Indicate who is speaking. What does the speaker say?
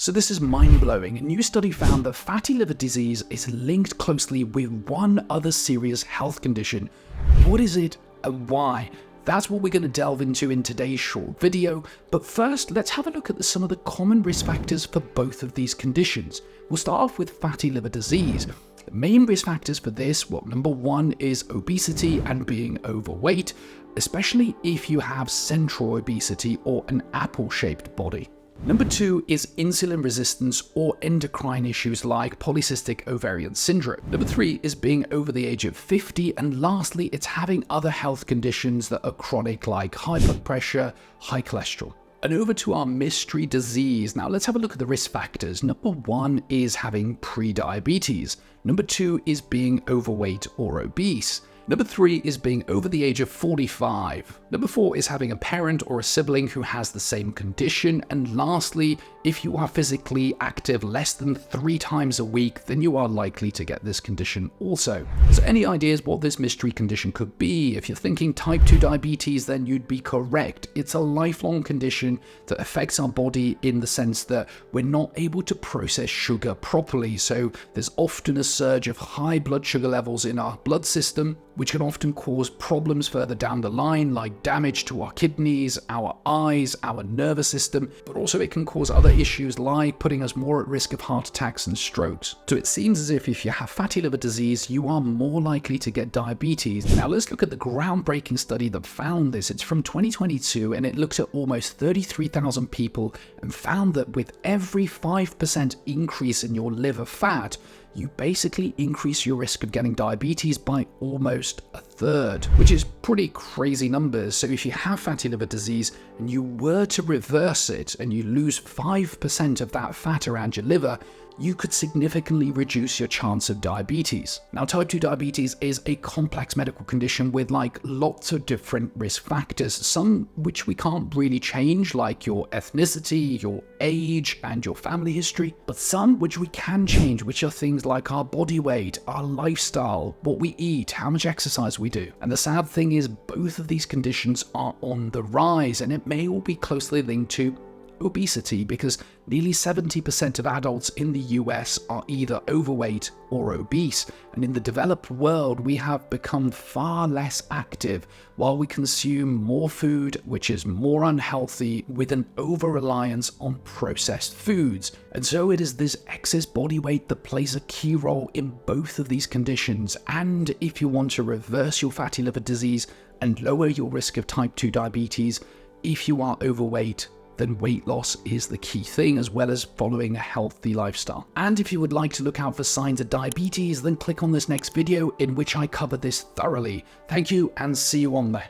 Speaker 1: So this is mind-blowing. A new study found that fatty liver disease is linked closely with one other serious health condition. What is it and why? That's what we're going to delve into in today's short video, but first let's have a look at some of the common risk factors for both of these conditions. We'll start off with fatty liver disease. The main risk factors for this, well, number one is obesity and being overweight, especially if you have central obesity or an apple-shaped body. Number two is insulin resistance or endocrine issues like polycystic ovarian syndrome. Number three is being over the age of 50. And lastly, it's having other health conditions that are chronic like high blood pressure, high cholesterol. And over to our mystery disease. Now let's have a look at the risk factors. Number one is having pre-diabetes. Number two is being overweight or obese. Number three is being over the age of 45. Number four is having a parent or a sibling who has the same condition. And lastly, if you are physically active less than 3 times a week, then you are likely to get this condition also. So any ideas what this mystery condition could be? If you're thinking type 2 diabetes, then you'd be correct. It's a lifelong condition that affects our body in the sense that we're not able to process sugar properly. So there's often a surge of high blood sugar levels in our blood system, which can often cause problems further down the line, like damage to our kidneys, our eyes, our nervous system, but also it can cause other issues like putting us more at risk of heart attacks and strokes. So it seems as if you have fatty liver disease, you are more likely to get diabetes. Now let's look at the groundbreaking study that found this. It's from 2022 and it looked at almost 33,000 people and found that with every 5% increase in your liver fat, you basically increase your risk of getting diabetes by almost a third, which is pretty crazy numbers. So if you have fatty liver disease and you were to reverse it and you lose 5% of that fat around your liver, you could significantly reduce your chance of diabetes. Now, type 2 diabetes is a complex medical condition with lots of different risk factors, some which we can't really change, like your ethnicity, your age, and your family history, but some which we can change, which are things like our body weight, our lifestyle, what we eat, how much exercise we do. And the sad thing is both of these conditions are on the rise, and it may all be closely linked to obesity, because nearly 70% of adults in the US are either overweight or obese, and in the developed world we have become far less active while we consume more food which is more unhealthy with an over-reliance on processed foods. And so it is this excess body weight that plays a key role in both of these conditions. And if you want to reverse your fatty liver disease and lower your risk of type 2 diabetes, if you are overweight, then weight loss is the key thing, as well as following a healthy lifestyle. And if you would like to look out for signs of diabetes, then click on this next video in which I cover this thoroughly. Thank you and see you on there.